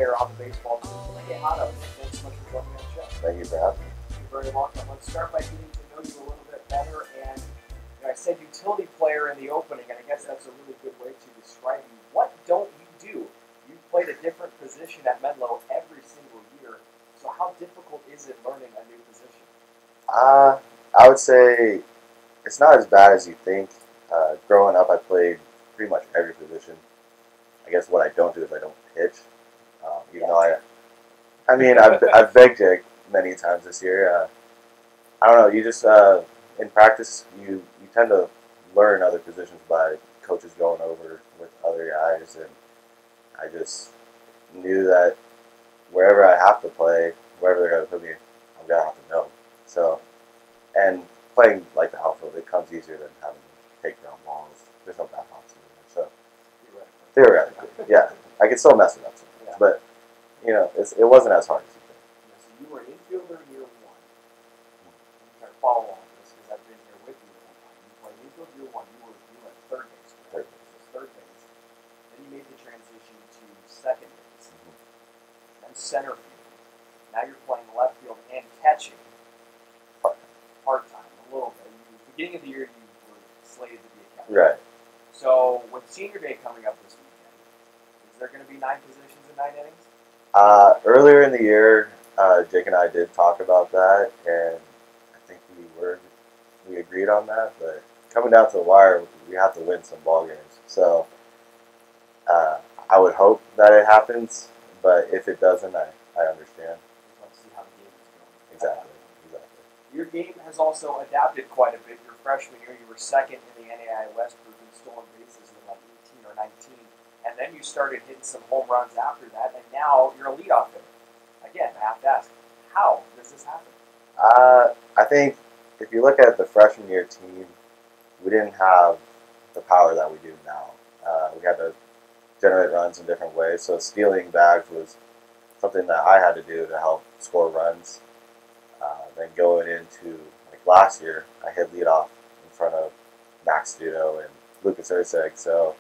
player on the baseball team. Nick Quejado, thanks so much for joining me on the show. Thank you for having me. You're very welcome. Let's start by getting to know you a little bit better. And I said utility player in the opening, and I guess that's a really good way to describe you. What don't you do? You've played a different position at Menlo every single year. So how difficult is it learning a new position? I would say it's not as bad as you think. Growing up, I played pretty much every position. I guess what I don't do is I don't pitch. Even though I've begged Jake many times this year. I don't know. You just in practice, you tend to learn other positions by coaches going over with other guys, and I just knew that wherever I have to play, wherever they're going to put me, I'm going to have to know. So, and playing like the outfield, it comes easier than having to take ground balls. There's no bat hops anymore. So, theoretically, yeah, I can still mess it up sometimes, but it wasn't as hard as you think. So you were an infielder in year one. I'm trying to follow on this because I've been here with you the whole time. You played infield year one. You were at third base. Right? Third base. Then you made the transition to second base. Then center field. Now you're playing left field and catching. Part time, a little bit. Beginning of the year, you were slated to be a catcher. Right. So with senior day coming up this weekend, is there going to be 9 positions in 9 innings? Earlier in the year, Jake and I did talk about that, and I think we agreed on that. But coming down to the wire, we have to win some ball games. So I would hope that it happens, but if it doesn't, I understand. Let's see how the game is going. Exactly. Your game has also adapted quite a bit. Your freshman year, you were second in the NAIA West group in stolen bases with like 18 or 19. And then you started hitting some home runs after that, and now you're a leadoff hitter. Again, I have to ask, how does this happen? I think if you look at the freshman year team, we didn't have the power that we do now. We had to generate runs in different ways, so stealing bags was something that I had to do to help score runs. Then going into like last year, I hit leadoff in front of Max Dudo and Lucas Urseg, so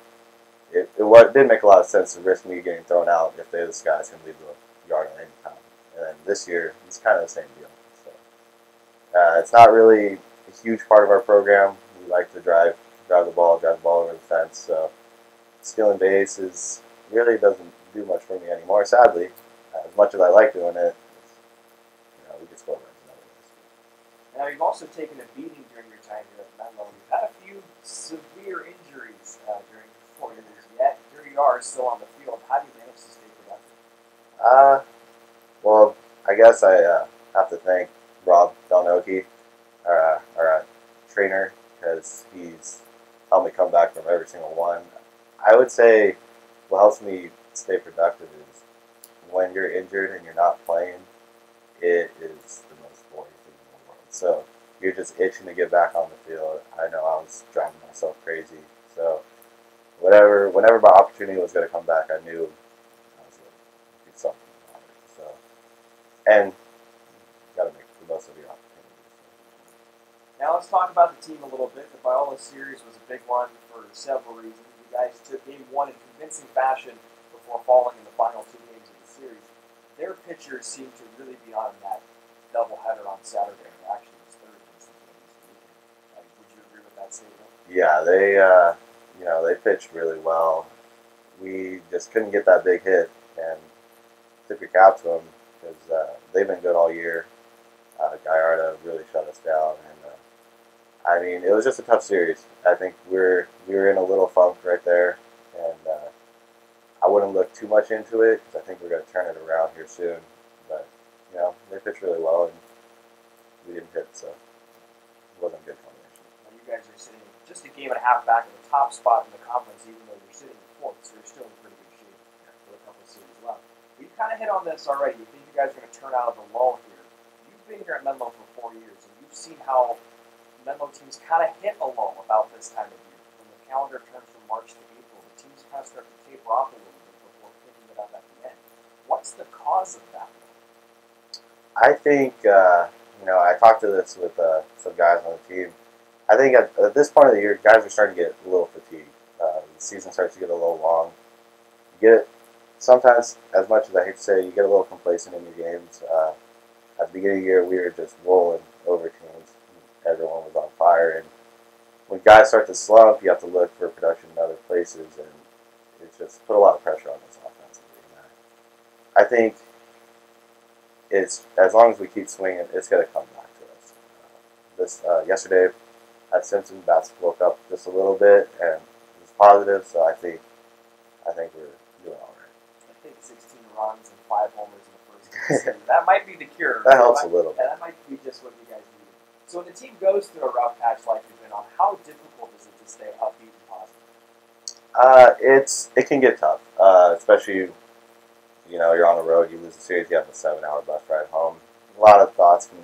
it didn't make a lot of sense to risk me getting thrown out if this guy's going to leave the yard at any time. And then this year, it's kind of the same deal. So it's not really a huge part of our program. We like to drive the ball over the fence. So stealing bases really doesn't do much for me anymore. Sadly, as much as I like doing it, we can score runs. Now, you've also taken a beating during your time here at Menlo. You've had a few severe injuries during 4 years, yet here you are still on the field. How do you manage to stay productive? Well, I guess I have to thank Rob Delnoki, our trainer, because he's helped me come back from every single one. I would say what helps me stay productive is when you're injured and you're not playing, it is the most boring thing in the world. So you're just itching to get back on the field. I know I was driving myself crazy. So whenever my opportunity was going to come back, I knew I was going to do something about it. So, and you got to make the most of your opportunities. Now let's talk about the team a little bit. The Biola series was a big one for several reasons. You guys took game 1 in convincing fashion before falling in the final 2 games of the series. Their pitchers seem to really be on that doubleheader on Saturday. Actually, it was Thursday since we missed the weekend. Would you agree with that statement? Yeah, they pitched really well. We just couldn't get that big hit, and tip your cap to them because they've been good all year. Gallardo really shut us down, and it was just a tough series. I think we were in a little funk right there, and I wouldn't look too much into it because I think we're going to turn it around here soon. But they pitched really well, and we didn't hit, so it wasn't a good combination. Well, you guys are sitting just a game and a half back in the top spot in the conference, even though you're sitting in 4th, so you're still in pretty good shape with a couple of series left. But you kind of hit on this already. You think you guys are going to turn out of the lull here. You've been here at Menlo for 4 years, and you've seen how Menlo teams kind of hit a lull about this time of year. When the calendar turns from March to April, the teams kind of start to taper off a little bit before picking it up at the end. What's the cause of that? I think, I talked to this with some guys on the team. I think at this point of the year, guys are starting to get a little fatigued. The season starts to get a little long. You get sometimes, as much as I hate to say, you get a little complacent in your games. At the beginning of the year, we were just rolling over teams. Everyone was on fire, and when guys start to slump, you have to look for production in other places, and it's just put a lot of pressure on us offensively. And I think it's as long as we keep swinging, it's going to come back to us. Yesterday at Simpson, bats woke up just a little bit, and it was positive. So I think we're doing all right. I think 16 runs and 5 homers in the first game. That might be the cure. That helps a little bit. Yeah, that might be just what you guys need. So when the team goes through a rough patch like you've been on, how difficult is it to stay upbeat and positive? It can get tough, especially you're on the road. You lose the series, you have a 7-hour bus ride home. A lot of thoughts can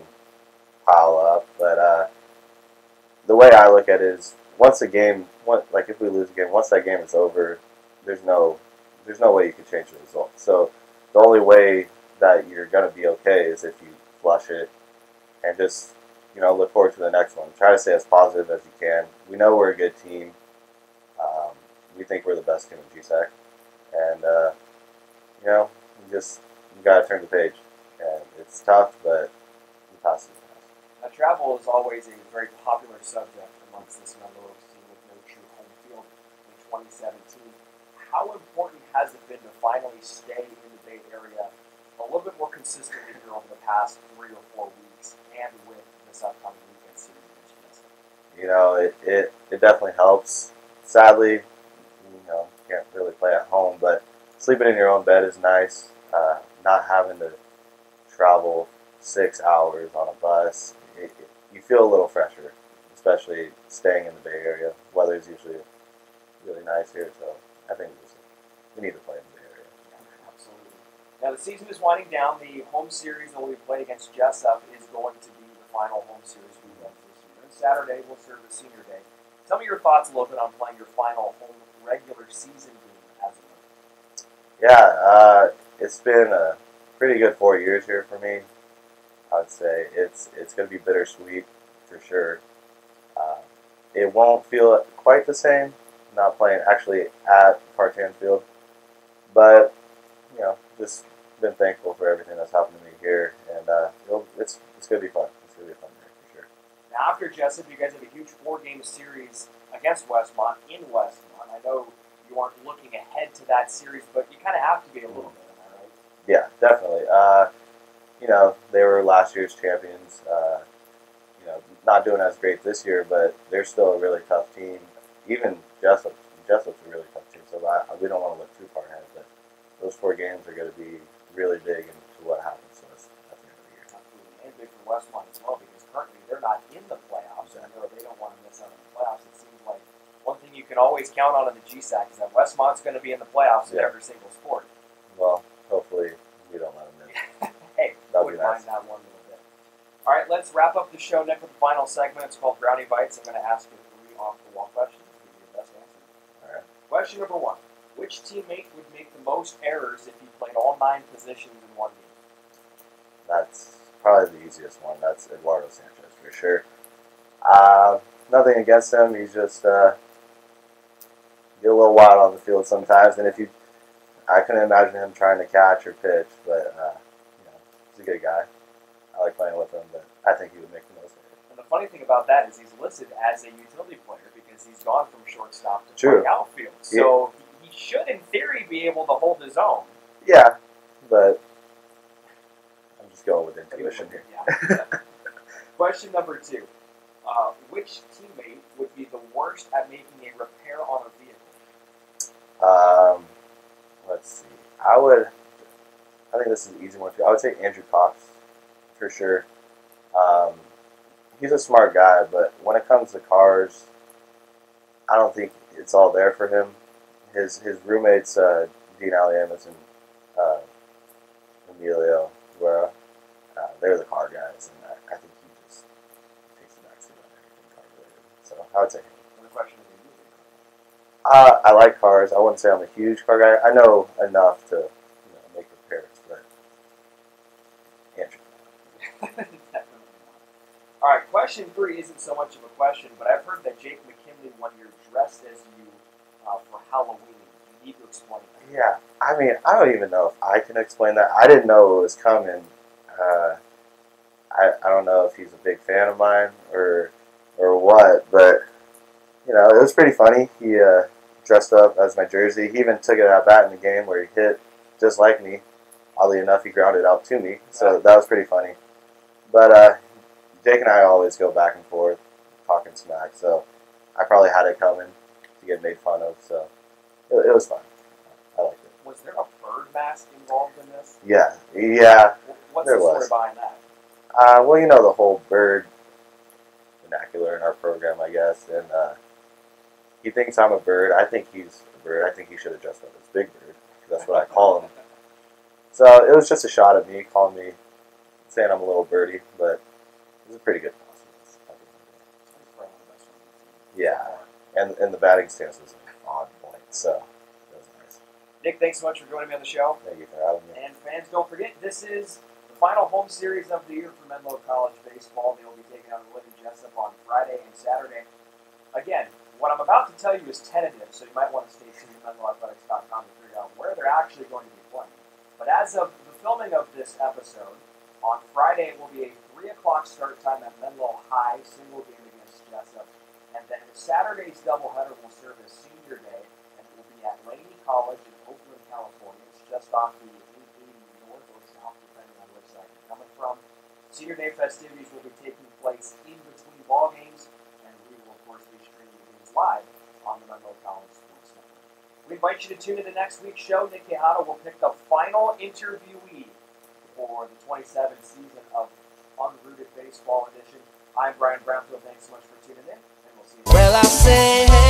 pile up, but the way I look at it is once a game, like if we lose a game, once that game is over, there's no way you can change the result. So the only way that you're going to be okay is if you flush it and just look forward to the next one. Try to stay as positive as you can. We know we're a good team. We think we're the best team in GSAC, and you got to turn the page. And it's tough, but we pass it. Now, travel is always a very popular subject amongst this Melrose team with no true home field in 2017. How important has it been to finally stay in the Bay Area a little bit more consistently here over the past 3 or 4 weeks, and with this upcoming weekend series against Jessup? It definitely helps. Sadly, can't really play at home, but sleeping in your own bed is nice. Not having to travel 6 hours on a bus, you feel a little fresher, especially staying in the Bay Area. Weather's usually really nice here, so I think we need to play in the Bay Area. Yeah, absolutely. Now the season is winding down. The home series that we played against Jessup is going to be the final home series we run this year. And Saturday will serve as Senior Day. Tell me your thoughts a little bit on playing your final home regular season game as a rookie. Yeah, it's been a pretty good 4 years here for me. I'd say it's going to be bittersweet for sure. It won't feel quite the same not playing actually at Partan Field, but just been thankful for everything that's happened to me here, and it's going to be fun. It's going to be fun there for sure. Now after Jessup, you guys have a huge 4-game series against Westmont in Westmont. I know you aren't looking ahead to that series, but you kind of have to be a little bit, am I right? Yeah, definitely. They were last year's champions. Not doing as great this year, but they're still a really tough team. Even Jessup's a really tough team, so we don't want to look too far ahead. But those 4 games are going to be really big into what happens to us at the end of the year. Absolutely, and big for Westmont as well, because currently they're not in the playoffs. Exactly. I know they don't want to miss out on the playoffs. It seems like one thing you can always count on in the GSAC is that Westmont's going to be in the playoffs in every single sport. Well, hopefully we don't let them in. Hey, wouldn't mind that one little bit. All right, let's wrap up the show, Nick, with the final segment. It's called Brownie Bites. I'm going to ask you 3 off-the-wall questions. Give you your best answer. All right. Question number 1. Which teammate would make the most errors if he played all 9 positions in one game? That's probably the easiest one. That's Eduardo Sanchez for sure. Nothing against him. He's just get a little wild on the field sometimes. And I couldn't imagine him trying to catch or pitch, but he's a good guy. I like playing with him, but I think he would make the most of it. And the funny thing about that is he's listed as a utility player because he's gone from shortstop to True. playing outfield. So he should, in theory, be able to hold his own. Yeah, but I'm just going with intuition here. Yeah. Question number 2. Which teammate would be the worst at making a repair on a vehicle? Let's see. I think this is an easy one too. I would say Andrew Cox for sure. He's a smart guy, but when it comes to cars, I don't think it's all there for him. His roommates, Dean Aliamis and Emilio Guerra, they're the car guys, and I think he just takes the backseat on everything car related. So I would say him. And the question is, I like cars. I wouldn't say I'm a huge car guy. I know enough to make repairs, but Andrew. Definitely not. All right, question 3 isn't so much of a question, but I've heard that Jake McKinley, when you're dressed as you for Halloween, you need to explain it. Yeah, I mean, I don't even know if I can explain that. I didn't know it was coming. I don't know if he's a big fan of mine or what, but you know, it was pretty funny. He dressed up as my jersey. He even took it at bat in the game where he hit just like me. Oddly enough, he grounded out to me, so that was pretty funny. But Jake and I always go back and forth talking smack, so I probably had it coming to get made fun of. So it was fun. I liked it. Was there a bird mask involved in this? Yeah. What's there the story was. behind that? Well, you know the whole bird vernacular in our program, I guess, and he thinks I'm a bird. I think he's a bird. I think he should have dressed up as Big Bird, because that's what I call him. So it was just a shot at me, calling me, saying I'm a little birdie, but it was a pretty good compliment. Yeah, and the batting stance was on point, so it was nice. Nick, thanks so much for joining me on the show. Thank you for having me. And fans, don't forget, this is the final home series of the year for Menlo College baseball. They will be taking on William Jessup on Friday and Saturday. Again, what I'm about to tell you is tentative, so you might want to stay tuned to MenloAthletics.com to figure out where they're actually going to be playing. But as of the filming of this episode, on Friday it will be a 3 o'clock start time at Menlo High, single game against Jessup. And then Saturday's doubleheader will serve as senior day, and it will be at Laney College in Oakland, California. It's just off the 880 north or south, depending on which side you're coming from. Senior day festivities will be taking place in between ball games, and we will, of course, be streaming the games live on the Menlo College Sports Network. We invite you to tune in to next week's show. Nick Quejado will pick the final interviewee for the 27th season of Unrooted Baseball Edition. I'm Brian Brownfield. Thanks so much for tuning in, and we'll see you next week. Well, I say, hey.